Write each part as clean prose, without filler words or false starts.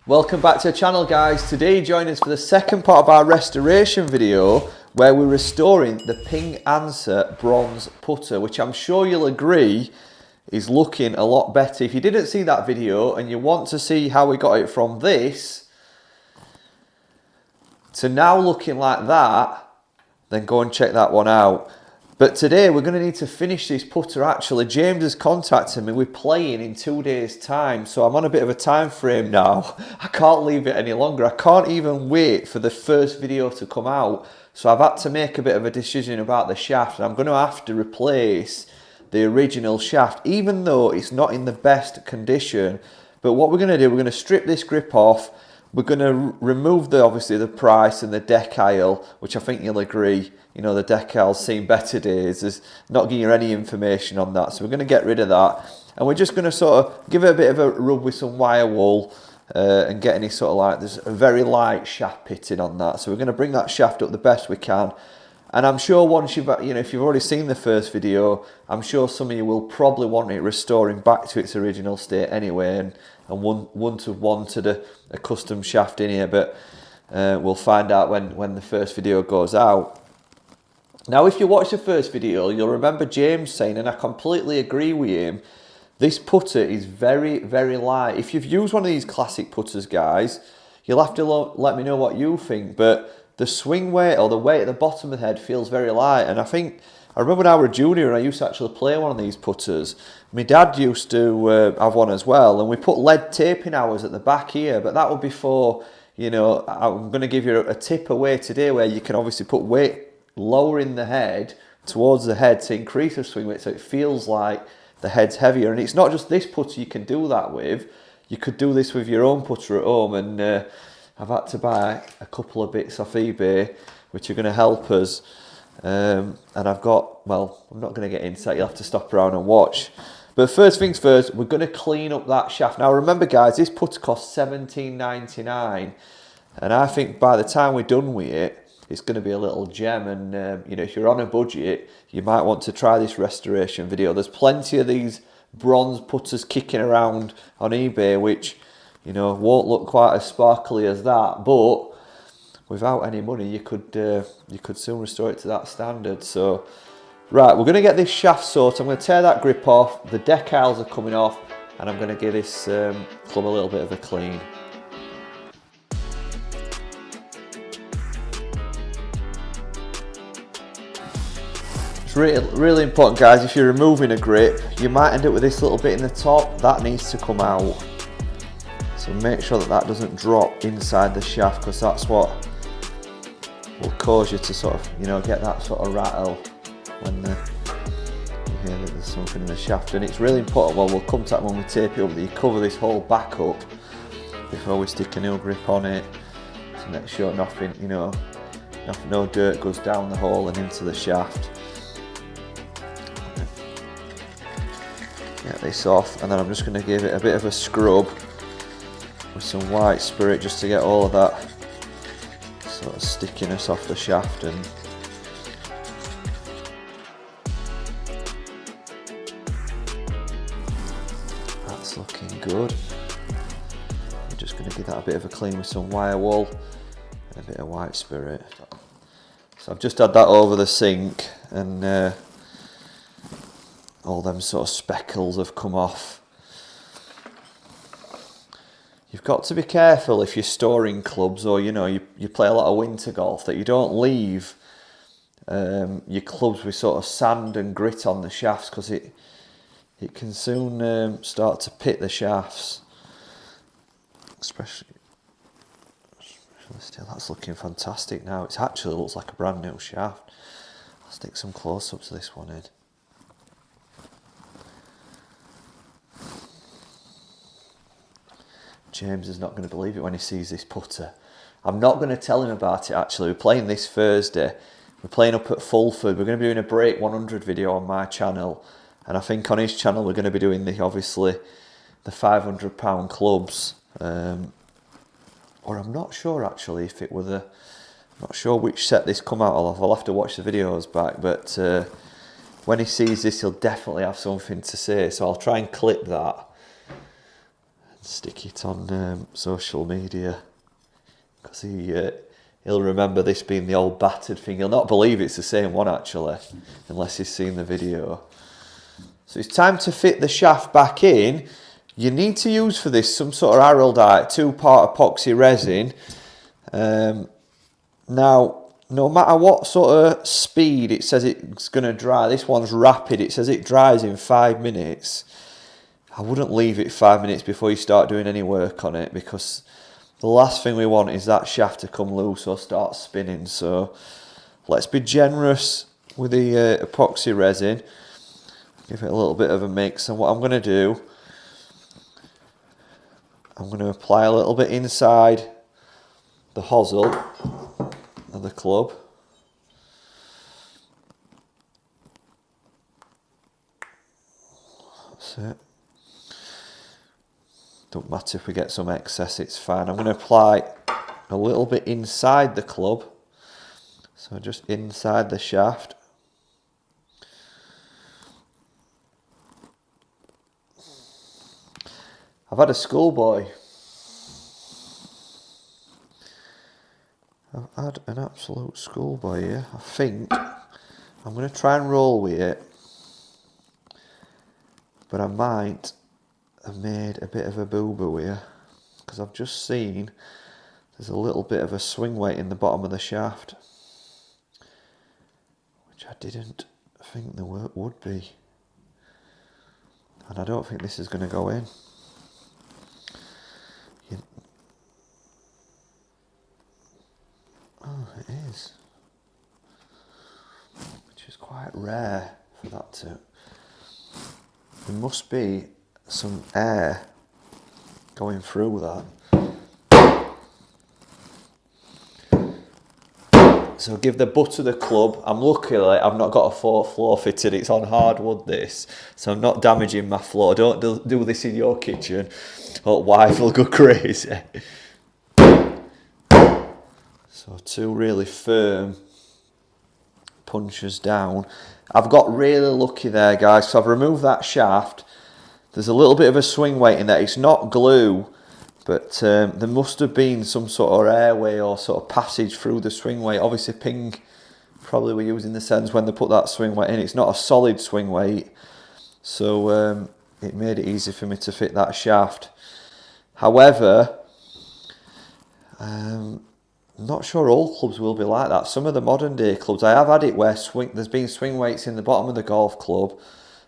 Welcome back to the channel, guys. Today join us for the second part of our restoration video where we're restoring the Ping Answer bronze putter, which I'm sure you'll agree is looking a lot better. If you didn't see that video and you want to see how we got it from this to now looking like that, then go and check that one out. But today we're going to need to finish this putter. Actually, James has contacted me. We're playing in 2 days' time, so I'm on a bit of a time frame now. I can't leave it any longer. I can't even wait for the first video to come out. So I've had to make a bit of a decision about the shaft, and I'm going to have to replace the original shaft, even though it's not in the best condition. But what we're going to do, we're going to strip this grip off. We're going to remove obviously the price and the decal, which I think you'll agree, you know, the decal's seen better days. There's not giving you any information on that. So we're going to get rid of that. And we're just going to sort of give it a bit of a rub with some wire wool and get any sort of like, there's a very light shaft pitting on that. So we're going to bring that shaft up the best we can. And I'm sure once you've, you know, if you've already seen the first video, I'm sure some of you will probably want it restoring back to its original state anyway, and wouldn't have wanted a custom shaft in here, but we'll find out when the first video goes out. Now, if you watch the first video, you'll remember James saying, and I completely agree with him, this putter is very, very light. If you've used one of these classic putters, guys, you'll have to let me know what you think, but the swing weight or the weight at the bottom of the head feels very light. And I remember when I was a junior and I used to actually play one of these putters. My dad used to have one as well, and we put lead tape in ours at the back here, but that would be for, you know, I'm going to give you a tip away today where you can obviously put weight lower in the head towards the head to increase the swing weight so it feels like the head's heavier. And it's not just this putter you can do that with. You could do this with your own putter at home, and I've had to buy a couple of bits off eBay which are going to help us, and I've got, well, I'm not going to get into that, you'll have to stop around and watch. But first things first, we're going to clean up that shaft. Now remember, guys, this putter costs $17.99, and I think by the time we're done with it, it's going to be a little gem. And you know, if you're on a budget, you might want to try this restoration video. There's plenty of these bronze putters kicking around on eBay which, you know, won't look quite as sparkly as that, but without any money you could soon restore it to that standard. So right, we're going to get this shaft sorted. I'm going to tear that grip off, the decals are coming off, and I'm going to give this club a little bit of a clean. It's really important, guys, if you're removing a grip, you might end up with this little bit in the top, that needs to come out. So make sure that doesn't drop inside the shaft, because that's what will cause you to sort of, you know, get that sort of rattle when you hear that there's something in the shaft. And it's really important, well, we'll come to that when we tape it up, that you cover this whole back up before we stick a new grip on it, to make sure nothing, you know, no dirt goes down the hole and into the shaft. Get this off, and then I'm just going to give it a bit of a scrub with some white spirit just to get all of that sort of stickiness off the shaft. And that's looking good. I'm just going to give that a bit of a clean with some wire wool and a bit of white spirit. So I've just had that over the sink, and all them sort of speckles have come off. You've got to be careful if you're storing clubs, or you know, you play a lot of winter golf, that you don't leave your clubs with sort of sand and grit on the shafts, because it can soon start to pit the shafts. Especially still, that's looking fantastic now. It actually looks like a brand new shaft. I'll stick some close-ups of this one in. James is not going to believe it when he sees this putter. I'm not going to tell him about it, actually. We're playing this Thursday. We're playing up at Fulford. We're going to be doing a break 100 video on my channel. And I think on his channel we're going to be doing obviously the £500 clubs. Or I'm not sure actually if it were I'm not sure which set this come out of. I'll have to watch the videos back. But when he sees this, he'll definitely have something to say. So I'll try and clip that Stick it on social media, because he'll remember this being the old battered thing. He'll not believe it's the same one actually, unless he's seen the video. So it's time to fit the shaft back in. You need to use for this some sort of araldite, 2-part epoxy resin. Now, no matter what sort of speed it says it's going to dry, this one's rapid, it says it dries in 5 minutes. I wouldn't leave it 5 minutes before you start doing any work on it, because the last thing we want is that shaft to come loose or start spinning. So let's be generous with the epoxy resin. Give it a little bit of a mix, and what I'm going to do, I'm going to apply a little bit inside the hosel of the club. That's it. Don't matter if we get some excess, it's fine. I'm going to apply a little bit inside the club, so just inside the shaft. I've had a schoolboy. I've had an absolute schoolboy here. I think I'm going to try and roll with it, but I might have made a bit of a boo-boo here, because I've just seen there's a little bit of a swing weight in the bottom of the shaft, which I didn't think there would be, and I don't think this is going to go in. Oh, it is, which is quite rare for that to. There must be some air going through that. So give the butt of the club. I'm luckily I've not got a floor fitted. It's on hardwood this, so I'm not damaging my floor. Don't do this in your kitchen, or wife will go crazy. So 2 really firm punches down. I've got really lucky there, guys. So I've removed that shaft. There's a little bit of a swing weight in there. It's not glue, but there must have been some sort of airway or sort of passage through the swing weight. Obviously Ping probably were using the sense when they put that swing weight in. It's not a solid swing weight, so it made it easy for me to fit that shaft. However, I'm not sure all clubs will be like that. Some of the modern day clubs, I have had it where there's been swing weights in the bottom of the golf club.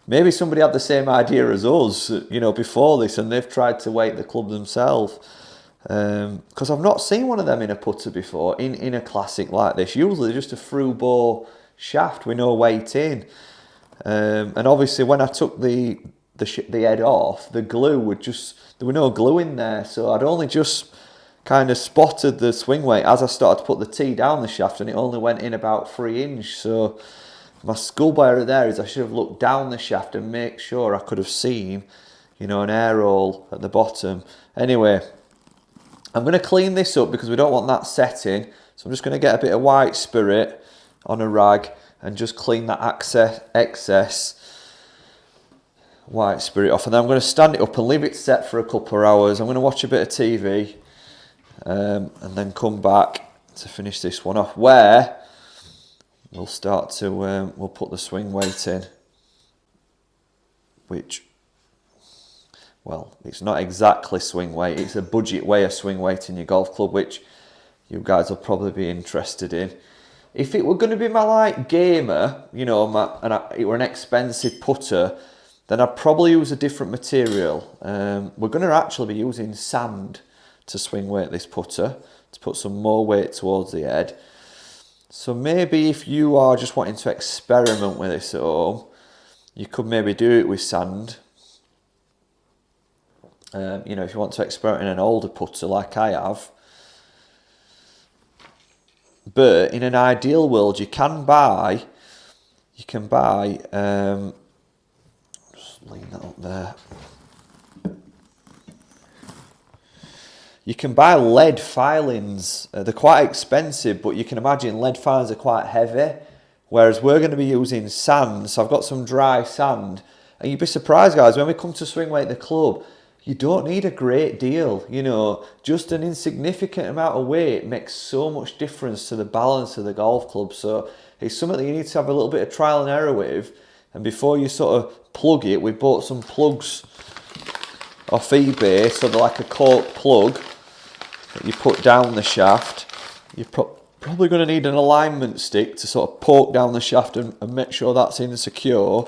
Maybe somebody had the same idea as us, before this, and they've tried to weight the club themselves. Because I've not seen one of them in a putter before, in a classic like this. Usually just a through bore shaft with no weight in. And obviously when I took the head off, the glue there were no glue in there, so I'd only just kind of spotted the swing weight as I started to put the tee down the shaft, and it only went in about 3 inches. So my schoolboy there is I should have looked down the shaft and make sure I could have seen, an air hole at the bottom. Anyway, I'm going to clean this up because we don't want that setting. So I'm just going to get a bit of white spirit on a rag and just clean that excess white spirit off. And then I'm going to stand it up and leave it set for a couple of hours. I'm going to watch a bit of TV and then come back to finish this one off, where we'll start to, we'll put the swing weight in, which, well, it's not exactly swing weight, it's a budget way of swing weight in your golf club, which you guys will probably be interested in. If it were going to be my gamer, it were an expensive putter, then I'd probably use a different material. We're going to actually be using sand to swing weight this putter, to put some more weight towards the head. So maybe if you are just wanting to experiment with this at home, you could maybe do it with sand. If you want to experiment in an older putter like I have. But in an ideal world, you can buy, just lean that up there. You can buy lead filings. They're quite expensive, but you can imagine lead filings are quite heavy, whereas we're going to be using sand. So I've got some dry sand, and you'd be surprised, guys, when we come to swing weight the club, You don't need a great deal, you know, just an insignificant amount of weight makes so much difference to the balance of the golf club. So it's something that you need to have a little bit of trial and error with. And before you sort of plug it, we bought some plugs off eBay. So they're like a cork plug that you put down the shaft. You're probably going to need an alignment stick to sort of poke down the shaft and make sure that's in secure.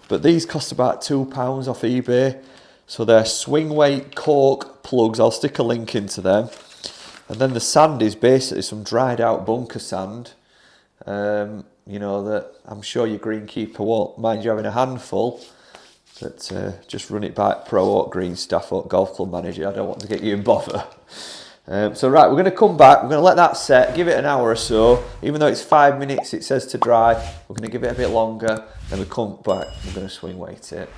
But these cost about £2 off eBay. So they're swing weight cork plugs. I'll stick a link into them. And then the sand is basically some dried out bunker sand. You know, that I'm sure your greenkeeper won't mind you having a handful. But just run it by pro or green staff or golf club manager. I don't want to get you in bother. So right, we're going to come back. We're going to let that set, give it an hour or so. Even though it's 5 minutes, it says to dry. We're going to give it a bit longer. Then we come back. We're going to swing weight it.